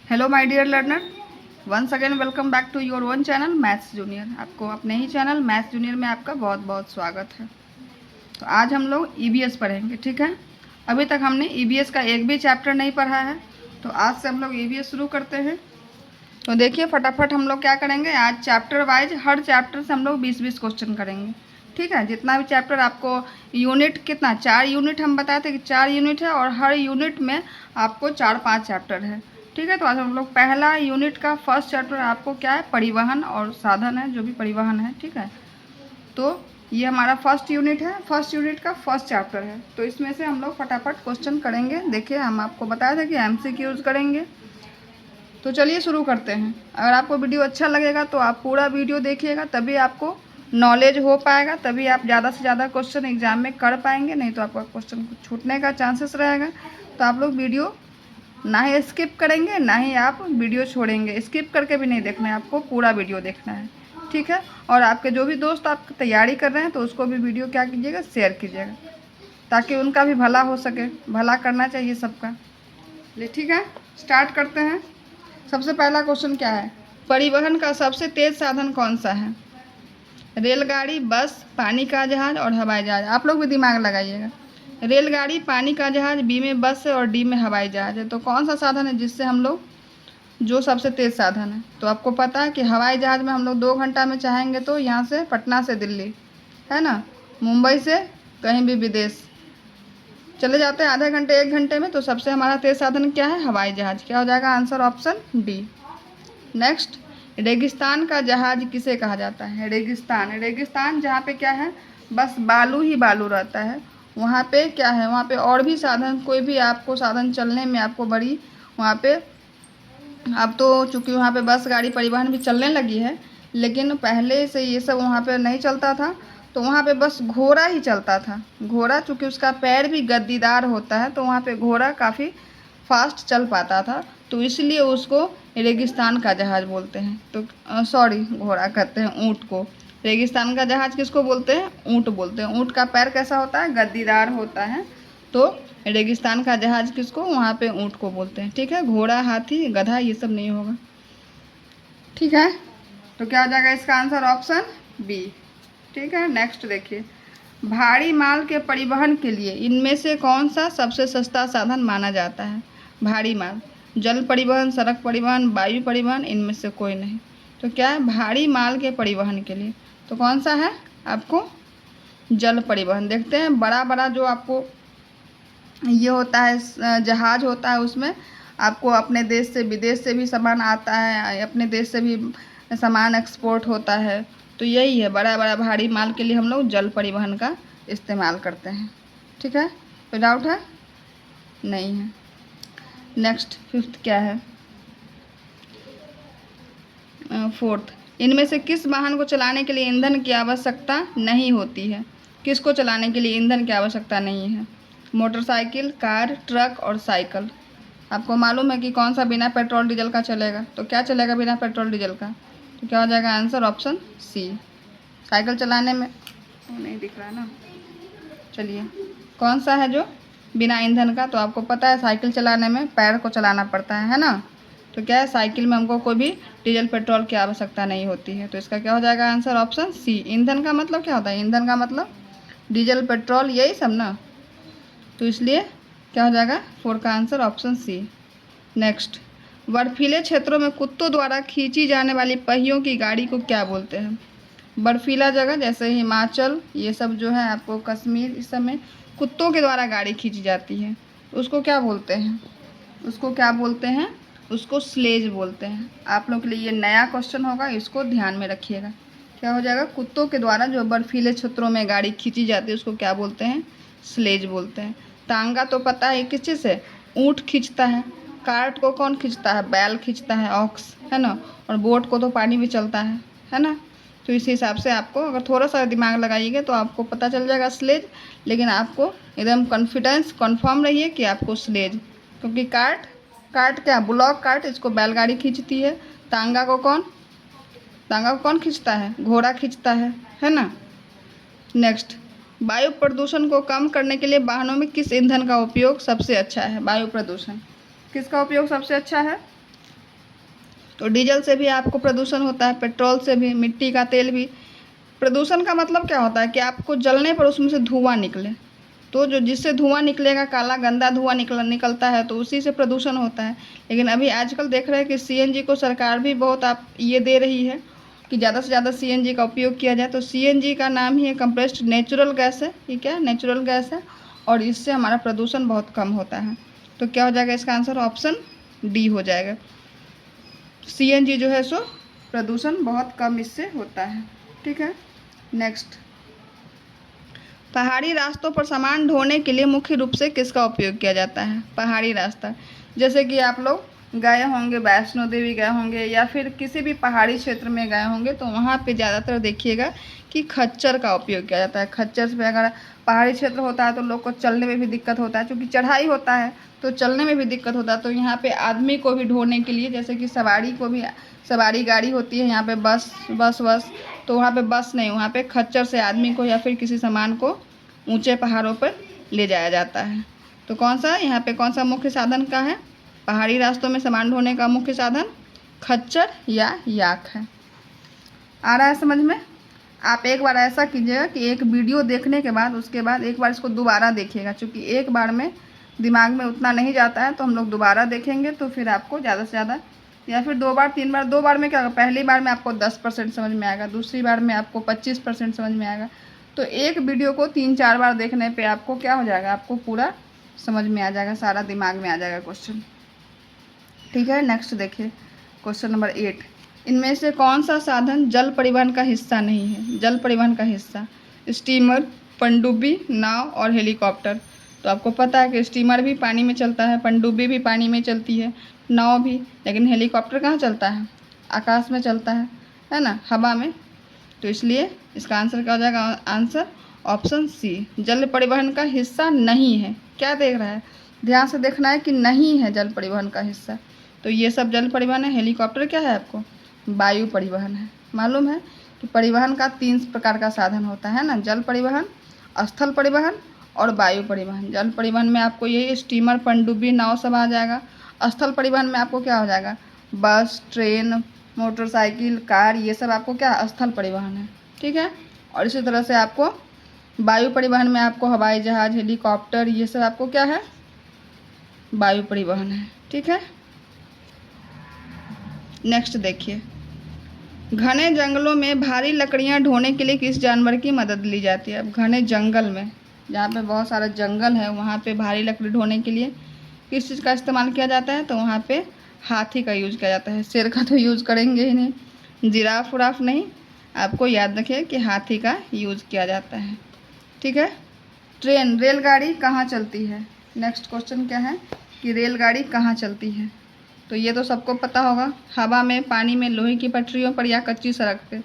Hello my dear learner, once again welcome back to your own channel maths junior. आपको अपने ही channel maths junior में आपका बहुत बहुत स्वागत है। तो आज हम लोग ईवीएस पढ़ेंगे, ठीक है। अभी तक हमने ईवीएस का एक भी चैप्टर नहीं पढ़ा है, तो आज से हम लोग ईवीएस शुरू करते हैं। तो देखिए फटाफट हम लोग क्या करेंगे, आज चैप्टर वाइज हर चैप्टर से हम लोग 20-20 क्वेश्चन करेंगे, ठीक है। जितना भी चैप्टर आपको यूनिट कितना 4 यूनिट हम बताए थे कि 4 यूनिट है और हर यूनिट में आपको 4-5 चैप्टर है, ठीक है। तो आज हम लोग पहला यूनिट का फर्स्ट चैप्टर आपको क्या है, परिवहन और साधन है, जो भी परिवहन है, ठीक है। तो ये हमारा फर्स्ट यूनिट है, फर्स्ट यूनिट का फर्स्ट चैप्टर है। तो इसमें से हम लोग फटाफट क्वेश्चन करेंगे। देखिए हम आपको बताया था कि एमसीक्यूज करेंगे, तो चलिए शुरू करते हैं। अगर आपको वीडियो अच्छा लगेगा तो आप पूरा वीडियो देखिएगा, तभी आपको नॉलेज हो पाएगा, तभी आप ज़्यादा से ज़्यादा क्वेश्चन एग्जाम में कर पाएंगे, नहीं तो आपका क्वेश्चन छूटने का चांसेस रहेगा। तो आप लोग वीडियो ना ही स्किप करेंगे, ना ही आप वीडियो छोड़ेंगे। स्किप करके भी नहीं देखना है, आपको पूरा वीडियो देखना है, ठीक है। और आपके जो भी दोस्त आप तैयारी कर रहे हैं तो उसको भी वीडियो क्या कीजिएगा, शेयर कीजिएगा, ताकि उनका भी भला हो सके। भला करना चाहिए सबका। ले ठीक है, स्टार्ट करते हैं। सबसे पहला क्वेश्चन क्या है, परिवहन का सबसे तेज साधन कौन सा है? रेलगाड़ी, बस, पानी का जहाज और हवाई जहाज। आप लोग भी दिमाग लगाइएगा। रेलगाड़ी, पानी का जहाज, बी में बस है और डी में हवाई जहाज है। तो कौन सा साधन है जिससे हम लोग, जो सबसे तेज साधन है? तो आपको पता है कि हवाई जहाज में हम लोग 2 घंटा में चाहेंगे तो यहाँ से पटना से दिल्ली, है ना, मुंबई से कहीं भी विदेश चले जाते हैं आधे घंटे 1 घंटे में। तो सबसे हमारा तेज साधन क्या है, हवाई जहाज। क्या हो जाएगा आंसर, ऑप्शन डी। नेक्स्ट, रेगिस्तान का जहाज किसे कहा जाता है? रेगिस्तान, रेगिस्तान जहाँ पे क्या है, बस बालू ही बालू रहता है, वहाँ पे क्या है, वहाँ पे और भी साधन, कोई भी आपको साधन चलने में आपको बड़ी, वहाँ पे अब तो चूँकि वहाँ पे बस गाड़ी परिवहन भी चलने लगी है, लेकिन पहले से ये सब वहाँ पे नहीं चलता था। तो वहाँ पे बस घोड़ा ही चलता था। घोड़ा चूँकि उसका पैर भी गद्दीदार होता है, तो वहाँ पे घोड़ा काफ़ी फास्ट चल पाता था, तो इसलिए उसको रेगिस्तान का जहाज बोलते हैं। तो सॉरी, घोड़ा कहते हैं ऊँट को। रेगिस्तान का जहाज किसको बोलते हैं? ऊँट बोलते हैं। ऊँट का पैर कैसा होता है, गद्दीदार होता है। तो रेगिस्तान का जहाज किसको, वहाँ पे ऊँट को बोलते हैं, ठीक है। घोड़ा, हाथी, गधा ये सब नहीं होगा, ठीक है। तो क्या हो जाएगा इसका आंसर, ऑप्शन बी, ठीक है। नेक्स्ट देखिए, भारी माल के परिवहन के लिए इनमें से कौन सा सबसे सस्ता साधन माना जाता है? भारी माल, जल परिवहन, सड़क परिवहन, वायु परिवहन, इनमें से कोई नहीं। तो क्या है, भारी माल के परिवहन के लिए तो कौन सा है आपको, जल परिवहन। देखते हैं बड़ा बड़ा जो आपको ये होता है जहाज होता है, उसमें आपको अपने देश से विदेश से भी सामान आता है, अपने देश से भी सामान एक्सपोर्ट होता है। तो यही है, बड़ा बड़ा भारी माल के लिए हम लोग जल परिवहन का इस्तेमाल करते हैं, ठीक है। कोई डाउट है? नहीं है। नेक्स्ट फिफ्थ क्या है, फोर्थ, इनमें से किस वाहन को चलाने के लिए ईंधन की आवश्यकता नहीं होती है? किसको चलाने के लिए ईंधन की आवश्यकता नहीं है? मोटरसाइकिल, कार, ट्रक और साइकिल। आपको मालूम है कि कौन सा बिना पेट्रोल डीजल का चलेगा? तो क्या चलेगा बिना पेट्रोल डीजल का? तो क्या हो जाएगा आंसर, ऑप्शन सी। साइकिल चलाने में नहीं दिख रहा ना, चलिए कौन सा है जो बिना ईंधन का? तो आपको पता है साइकिल चलाने में पैर को चलाना पड़ता है ना। तो क्या है, साइकिल में हमको कोई भी डीजल पेट्रोल की आवश्यकता नहीं होती है। तो इसका क्या हो जाएगा आंसर, ऑप्शन सी। ईंधन का मतलब क्या होता है, ईंधन का मतलब डीजल पेट्रोल यही सब ना, तो इसलिए क्या हो जाएगा 4 का आंसर, ऑप्शन सी। नेक्स्ट, बर्फीले क्षेत्रों में कुत्तों द्वारा खींची जाने वाली पहियों की गाड़ी को क्या बोलते हैं? बर्फीला जगह जैसे हिमाचल, ये सब जो है आपको कश्मीर, इस सब में कुत्तों के द्वारा गाड़ी खींची जाती है, उसको क्या बोलते हैं? उसको क्या बोलते हैं? उसको स्लेज बोलते हैं। आप लोग के लिए ये नया क्वेश्चन होगा, इसको ध्यान में रखिएगा। क्या हो जाएगा, कुत्तों के द्वारा जो बर्फीले क्षेत्रों में गाड़ी खींची जाती है उसको क्या बोलते हैं? स्लेज बोलते हैं। टांगा तो पता है किस चीज़ से, ऊँट खींचता है। कार्ट को कौन खींचता है? बैल खींचता है, ऑक्स, है ना। और बोट को तो पानी भी चलता है ना। तो इस हिसाब से आपको अगर थोड़ा सा दिमाग लगाइएगा तो आपको पता चल जाएगा स्लेज। लेकिन आपको एकदम कॉन्फिडेंस कन्फर्म रहिए कि आपको स्लेज, क्योंकि कार्ट, कार्ट क्या, ब्लॉक कार्ट, इसको बैलगाड़ी खींचती है। टांगा को कौन खींचता है? घोड़ा खींचता है ना। नेक्स्ट, वायु प्रदूषण को कम करने के लिए वाहनों में किस ईंधन का उपयोग सबसे अच्छा है? वायु प्रदूषण किसका उपयोग सबसे अच्छा है? तो डीजल से भी आपको प्रदूषण होता है, पेट्रोल से भी, मिट्टी का तेल भी। प्रदूषण का मतलब क्या होता है कि आपको जलने पर उसमें से धुआं निकले, तो जो जिससे धुआं निकलेगा, काला गंदा धुआं निकलता है, तो उसी से प्रदूषण होता है। लेकिन अभी आजकल देख रहे हैं कि सीएनजी को सरकार भी बहुत आप ये दे रही है कि ज़्यादा से ज़्यादा सीएनजी का उपयोग किया जाए। तो सीएनजी का नाम ही है कंप्रेस्ड नेचुरल गैस है, ठीक है, नेचुरल गैस है, और इससे हमारा प्रदूषण बहुत कम होता है। तो क्या हो जाएगा इसका आंसर? ऑप्शन डी हो जाएगा। सीएनजी जो है सो प्रदूषण बहुत कम इससे होता है, ठीक है। नेक्स्ट, पहाड़ी रास्तों पर सामान ढोने के लिए मुख्य रूप से किसका उपयोग किया जाता है? पहाड़ी रास्ता, जैसे कि आप लोग गए होंगे, वैष्णो देवी गए होंगे या फिर किसी भी पहाड़ी क्षेत्र में गए होंगे, तो वहाँ पे ज़्यादातर देखिएगा कि खच्चर का उपयोग किया जाता है। खच्चर से अगर पहाड़ी क्षेत्र होता है तो लोग को चलने में भी दिक्कत होता है, क्योंकि चढ़ाई होता है तो चलने में भी दिक्कत होता है। तो यहाँ पे आदमी को भी ढोने के लिए, जैसे कि सवारी को भी, सवारी गाड़ी होती है यहाँ पे, बस, तो वहाँ पे बस नहीं, वहाँ पे खच्चर से आदमी को या फिर किसी सामान को ऊंचे पहाड़ों पर ले जाया जाता है। तो कौन सा यहाँ पे कौन सा मुख्य साधन का है? पहाड़ी रास्तों में सामान ढोने का मुख्य साधन खच्चर या याक है। आ रहा है समझ में? आप एक बार ऐसा कीजिएगा कि एक वीडियो देखने के बाद उसके बाद एक बार इसको दोबारा देखिएगा, क्योंकि एक बार में दिमाग में उतना नहीं जाता है, तो हम लोग दोबारा देखेंगे तो फिर आपको ज़्यादा से ज़्यादा, या फिर 2 बार 3 बार, 2 बार में क्या होगा, पहली बार में आपको 10% समझ में आएगा, दूसरी बार में आपको 25% समझ में आएगा। तो एक वीडियो को 3-4 बार देखने पे आपको क्या हो जाएगा, आपको पूरा समझ में आ जाएगा, सारा दिमाग में आ जाएगा क्वेश्चन, ठीक है। नेक्स्ट देखिए क्वेश्चन नंबर 8, इनमें से कौन सा साधन जल परिवहन का हिस्सा नहीं है? जल परिवहन का हिस्सा स्टीमर, पनडुब्बी, नाव और हेलीकॉप्टर। तो आपको पता है कि स्टीमर भी पानी में चलता है, पनडुब्बी भी पानी में चलती है, नाव भी, लेकिन हेलीकॉप्टर कहाँ चलता है? आकाश में चलता है ना, हवा में। तो इसलिए इसका आंसर क्या हो जाएगा? आंसर ऑप्शन सी, जल परिवहन का हिस्सा नहीं है। क्या देख रहा है? ध्यान से देखना है कि नहीं है जल परिवहन का हिस्सा। तो ये सब जल परिवहन है। हेलीकॉप्टर क्या है आपको? वायु परिवहन है। मालूम है कि परिवहन का 3 प्रकार का साधन होता है ना, जल परिवहन, स्थल परिवहन और वायु परिवहन। जल परिवहन में आपको यही स्टीमर, पनडुब्बी, नाव सब आ जाएगा। स्थल परिवहन में आपको क्या हो जाएगा? बस, ट्रेन, मोटरसाइकिल, कार, ये सब आपको क्या स्थल परिवहन है, ठीक है। और इसी तरह से आपको वायु परिवहन में आपको हवाई जहाज, हेलीकॉप्टर, ये सब आपको क्या है? वायु परिवहन है, ठीक है। नेक्स्ट देखिए, घने जंगलों में भारी लकड़ियां ढोने के लिए किस जानवर की मदद ली जाती है? अब घने जंगल में, जहाँ पे बहुत सारा जंगल है, वहाँ पे भारी लकड़ी ढोने के लिए किस चीज़ का इस्तेमाल किया जाता है? तो वहाँ पे हाथी का यूज़ किया जाता है। शेर का तो यूज़ करेंगे ही नहीं, जिराफ उराफ नहीं, आपको याद रखिए कि हाथी का यूज़ किया जाता है, ठीक है। ट्रेन, रेलगाड़ी कहाँ चलती है? नेक्स्ट क्वेश्चन क्या है कि रेलगाड़ी कहाँ चलती है? तो ये तो सबको पता होगा, हवा में, पानी में, लोहे की पटरियों पर या कच्ची सड़क पे।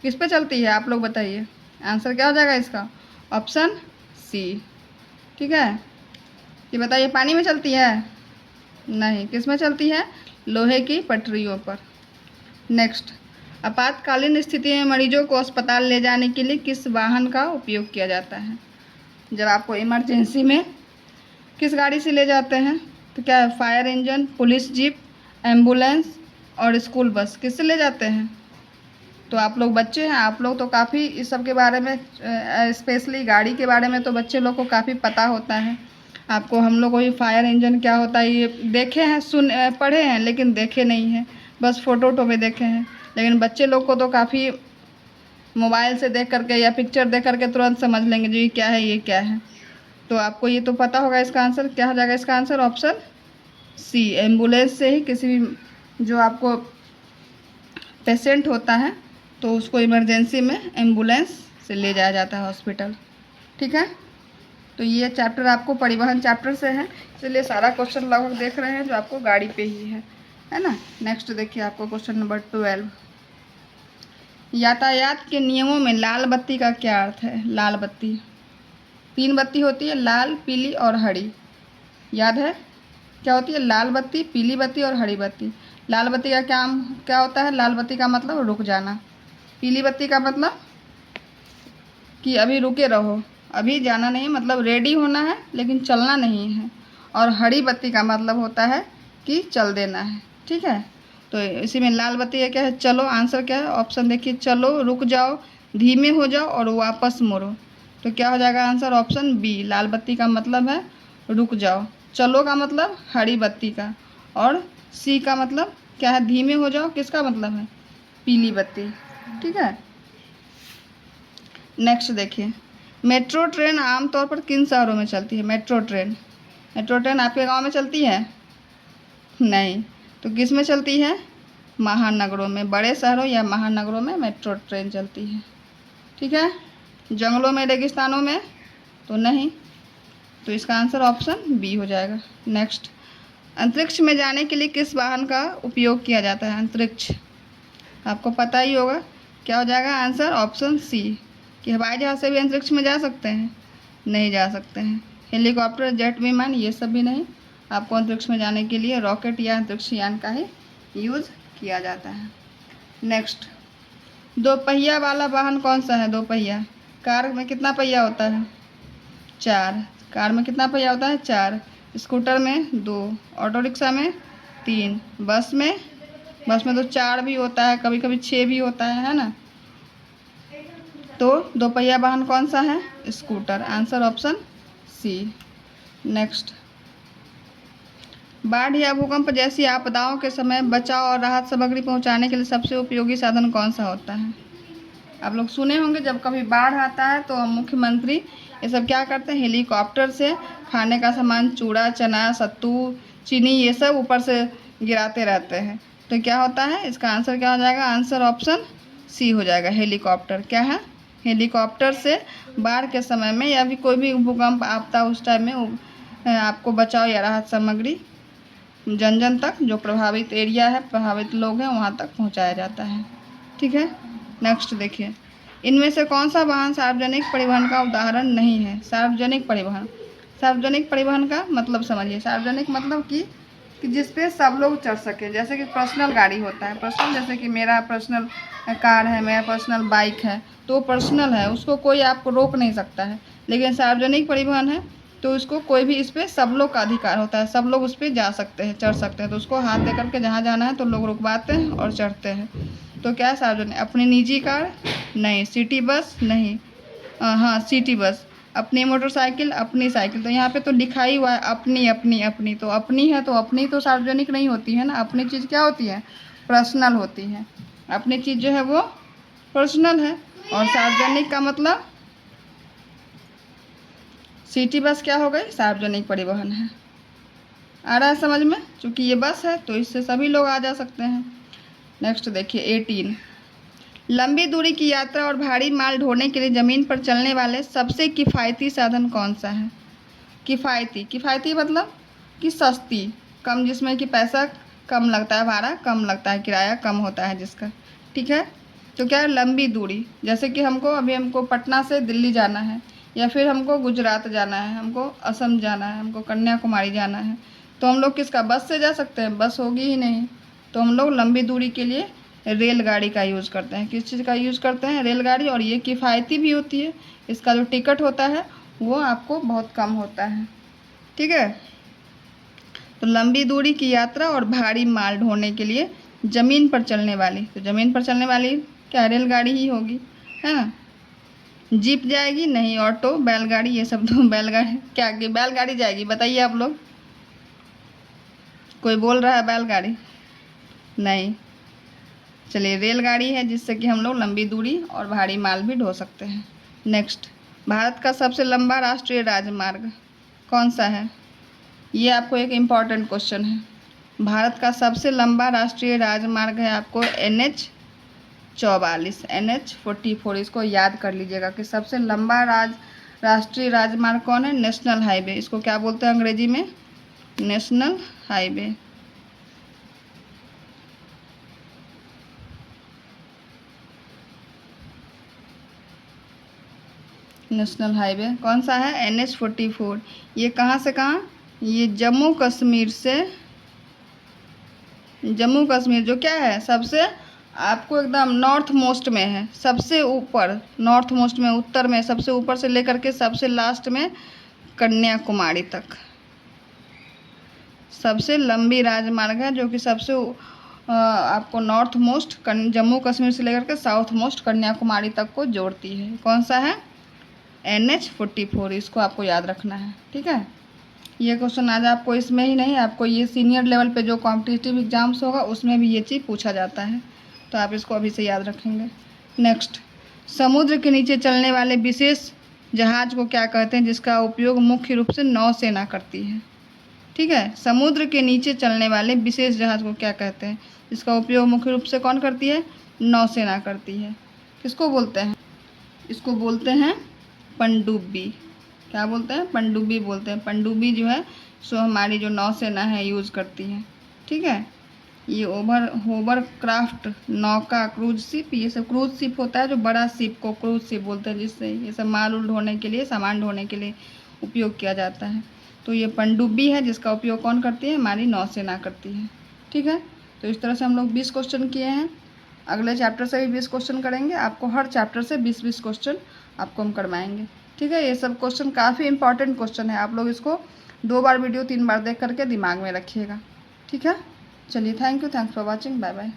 किस पे चलती है आप लोग बताइए? आंसर क्या हो जाएगा इसका? ऑप्शन सी, ठीक है। ये बताइए, पानी में चलती है? नहीं, किस में चलती है? लोहे की पटरियों पर। नेक्स्ट, आपातकालीन स्थिति में मरीजों को अस्पताल ले जाने के लिए किस वाहन का उपयोग किया जाता है? जब आपको इमरजेंसी में किस गाड़ी से ले जाते हैं? तो क्या है? Fire engine, police jeep, ambulance और स्कूल बस। किससे ले जाते हैं? तो आप लोग बच्चे हैं, आप लोग तो काफ़ी इस सब के बारे में, स्पेशली गाड़ी के बारे में तो बच्चे लोग को काफ़ी पता होता है। आपको, हम लोग को ये फायर इंजन क्या होता है ये देखे हैं, पढ़े हैं, लेकिन देखे नहीं हैं, बस फ़ोटो वोटो में देखे हैं। लेकिन बच्चे लोग को तो काफ़ी मोबाइल से देख करके या पिक्चर देख करके तुरंत समझ लेंगे जो ये क्या है, ये क्या है। तो आपको ये तो पता होगा। इसका आंसर क्या हो जाएगा? इसका आंसर ऑप्शन सी, एम्बुलेंस से ही किसी भी जो आपको पेशेंट होता है तो उसको इमरजेंसी में एम्बुलेंस से ले जाया जाता है हॉस्पिटल, ठीक है। तो ये चैप्टर आपको परिवहन चैप्टर से है, इसलिए सारा क्वेश्चन लगभग देख रहे हैं जो आपको गाड़ी पे ही है ना। नेक्स्ट देखिए आपको क्वेश्चन नंबर 12, यातायात के नियमों में लाल बत्ती का क्या अर्थ है? लाल बत्ती, 3 बत्ती होती है, लाल, पीली और हरी। याद है क्या होती है? लाल बत्ती, पीली बत्ती और हरी बत्ती। लाल बत्ती का क्या होता है? लाल बत्ती का मतलब रुक जाना। पीली बत्ती का मतलब कि अभी रुके रहो, अभी जाना नहीं, मतलब रेडी होना है लेकिन चलना नहीं है। और हरी बत्ती का मतलब होता है कि चल देना है, ठीक है। तो इसी में लाल बत्ती है क्या है, चलो। आंसर क्या है, ऑप्शन देखिए, चलो, रुक जाओ, धीमे हो जाओ और वापस मुड़ो। तो क्या हो जाएगा आंसर, ऑप्शन बी। लाल बत्ती का मतलब है रुक जाओ, चलो का मतलब हरी बत्ती का, और सी का मतलब क्या है, धीमे हो जाओ, किसका मतलब है, पीली बत्ती। ठीक है। नेक्स्ट देखिए, मेट्रो ट्रेन आमतौर पर किन शहरों में चलती है। मेट्रो ट्रेन आपके गांव में चलती है? नहीं। तो किस में चलती है, महानगरों में। बड़े शहरों या महानगरों में मेट्रो ट्रेन चलती है। ठीक है। जंगलों में, रेगिस्तानों में तो नहीं। तो इसका आंसर ऑप्शन बी हो जाएगा। नेक्स्ट, अंतरिक्ष में जाने के लिए किस वाहन का उपयोग किया जाता है। अंतरिक्ष आपको पता ही होगा, क्या हो जाएगा आंसर, ऑप्शन सी, कि हवाई जहाज़ से भी अंतरिक्ष में जा सकते हैं, नहीं जा सकते हैं। हेलीकॉप्टर, जेट विमान, ये सब भी नहीं। आपको अंतरिक्ष में जाने के लिए रॉकेट या अंतरिक्ष यान का ही यूज़ किया जाता है। नेक्स्ट, दो पहिया वाला वाहन कौन सा है। दो पहिया, कार में कितना पहिया होता है, 4। कार में कितना पहिया होता है, 4। स्कूटर में 2, ऑटो रिक्शा में 3, बस में तो 4 भी होता है, कभी कभी 6 भी होता है ना। तो दो पहिया वाहन कौन सा है, scooter. Answer option C. Next, बाढ़ या भूकंप जैसी आपदाओं के समय बचाव और राहत सामग्री पहुंचाने के लिए सबसे उपयोगी साधन कौन सा होता है। आप लोग सुने होंगे, जब कभी बाढ़ आता है तो मुख्यमंत्री ये सब क्या करते हैं, हेलीकॉप्टर से खाने का सामान, चूड़ा, चना, सत्तू, चीनी, ये सब ऊपर से गिराते रहते हैं। तो क्या होता है, इसका आंसर क्या हो जाएगा, आंसर ऑप्शन सी हो जाएगा। हेलीकॉप्टर क्या है, हेलीकॉप्टर से बाढ़ के समय में या भी कोई भी भूकंप आपदा उस टाइम में आपको बचाव या राहत सामग्री जन जन तक, जो प्रभावित एरिया है, प्रभावित लोग हैं, वहाँ तक पहुँचाया जाता है। ठीक है। नेक्स्ट देखिए, इनमें से कौन सा वाहन सार्वजनिक परिवहन का उदाहरण नहीं है। सार्वजनिक परिवहन का मतलब समझिए। सार्वजनिक मतलब कि जिस पे सब लोग चढ़ सके। जैसे कि पर्सनल गाड़ी होता है, पर्सनल, जैसे कि मेरा पर्सनल कार है, मेरा पर्सनल बाइक है, तो पर्सनल है, उसको कोई आपको रोक नहीं सकता है। लेकिन सार्वजनिक परिवहन है तो उसको कोई भी, इस पर सब लोग का अधिकार होता है, सब लोग उस पर जा सकते हैं, चढ़ सकते हैं। तो उसको हाथ दे करके जहाँ जाना है तो लोग रुकवाते हैं और चढ़ते हैं। तो क्या है सार्वजनिक, अपनी निजी कार नहीं, सिटी बस नहीं, हाँ सिटी बस, अपनी मोटरसाइकिल, अपनी साइकिल। तो यहाँ पे तो लिखा ही हुआ है अपनी अपनी अपनी, तो अपनी है तो अपनी तो सार्वजनिक नहीं होती है ना। अपनी चीज़ क्या होती है, पर्सनल होती है। अपनी चीज़ जो है वो पर्सनल है। और सार्वजनिक का मतलब, सिटी बस क्या हो गई, सार्वजनिक परिवहन है। आ रहा है समझ में, क्योंकि ये बस है तो इससे सभी लोग आ जा सकते हैं। नेक्स्ट देखिए 18, लंबी दूरी की यात्रा और भारी माल ढोने के लिए ज़मीन पर चलने वाले सबसे किफ़ायती साधन कौन सा है। किफ़ायती मतलब कि सस्ती, कम, जिसमें कि पैसा कम लगता है, भाड़ा कम लगता है, किराया कम होता है जिसका। ठीक है। तो क्या है, लंबी दूरी, जैसे कि हमको पटना से दिल्ली जाना है, या फिर हमको गुजरात जाना है, हमको असम जाना है, हमको कन्याकुमारी जाना है, तो हम लोग किसका, बस से जा सकते हैं, बस होगी ही नहीं। तो हम लोग लंबी दूरी के लिए रेलगाड़ी का यूज़ करते हैं। किस चीज़ का यूज़ करते हैं, रेलगाड़ी। और ये किफ़ायती भी होती है, इसका जो टिकट होता है वो आपको बहुत कम होता है। ठीक है। तो लंबी दूरी की यात्रा और भारी माल ढोने के लिए ज़मीन पर चलने वाली, तो ज़मीन पर चलने वाली क्या, रेलगाड़ी ही होगी, है ना। जीप जाएगी नहीं, ऑटो, बैलगाड़ी, ये सब तो बैलगाड़ी क्या, बैलगाड़ी जाएगी, बताइए आप लोग। कोई बोल रहा है बैलगाड़ी, नहीं। चलिए, रेलगाड़ी है, जिससे कि हम लोग लंबी दूरी और भारी माल भी ढो सकते हैं। नेक्स्ट, भारत का सबसे लंबा राष्ट्रीय राजमार्ग कौन सा है। ये आपको एक इम्पॉर्टेंट क्वेश्चन है। भारत का सबसे लंबा राष्ट्रीय राजमार्ग है आपको NH-44, NH-44, इसको याद कर लीजिएगा कि सबसे लंबा राष्ट्रीय राजमार्ग कौन है, नेशनल हाईवे। इसको क्या बोलते हैं अंग्रेजी में, नेशनल हाईवे। नेशनल हाईवे कौन सा है, NH-44। ये कहाँ से कहाँ, ये जम्मू कश्मीर से, जम्मू कश्मीर जो क्या है, सबसे आपको एकदम नॉर्थ मोस्ट में है, सबसे ऊपर, नॉर्थ मोस्ट में, उत्तर में, सबसे ऊपर से लेकर के सबसे लास्ट में कन्याकुमारी तक सबसे लंबी राजमार्ग है, जो कि सबसे आपको नॉर्थ मोस्ट जम्मू कश्मीर से लेकर के साउथ मोस्ट कन्याकुमारी तक को जोड़ती है। कौन सा है? NH44। इसको आपको याद रखना है, ठीक है। ये क्वेश्चन आज आपको इसमें ही नहीं, आपको ये सीनियर लेवल पे जो कॉम्पिटिटिव एग्जाम्स होगा उसमें भी ये चीज़ पूछा जाता है, तो आप इसको अभी से याद रखेंगे। नेक्स्ट, समुद्र के नीचे चलने वाले विशेष जहाज को क्या कहते हैं जिसका उपयोग मुख्य रूप से नौसेना करती है? ठीक है, समुद्र के नीचे चलने वाले विशेष जहाज को क्या कहते हैं जिसका उपयोग मुख्य रूप से कौन करती है? नौसेना करती है। किसको बोलते हैं? इसको बोलते हैं पनडुब्बी। क्या बोलते हैं? पनडुब्बी बोलते हैं। पनडुब्बी जो है सो हमारी जो नौसेना है यूज़ करती है, ठीक है। ये होवर क्राफ्ट, नौका, क्रूज शिप, ये सब क्रूज शिप होता है जो बड़ा शिप को क्रूज शिप बोलते हैं, जिससे ये सब माल उल ढोने के लिए, सामान ढोने के लिए उपयोग किया जाता है। तो ये पनडुब्बी है जिसका उपयोग कौन करती है? हमारी नौसेना करती है, ठीक है। तो इस तरह से हम लोग 20 क्वेश्चन किए हैं। अगले चैप्टर से भी 20 क्वेश्चन करेंगे। आपको हर चैप्टर से 20-20 क्वेश्चन आपको हम करवाएंगे, ठीक है। ये सब क्वेश्चन काफ़ी इंपॉर्टेंट क्वेश्चन है, आप लोग इसको 2 बार वीडियो 3 बार देख करके दिमाग में रखिएगा, ठीक है। चलिए, thank you, thanks for watching, bye bye.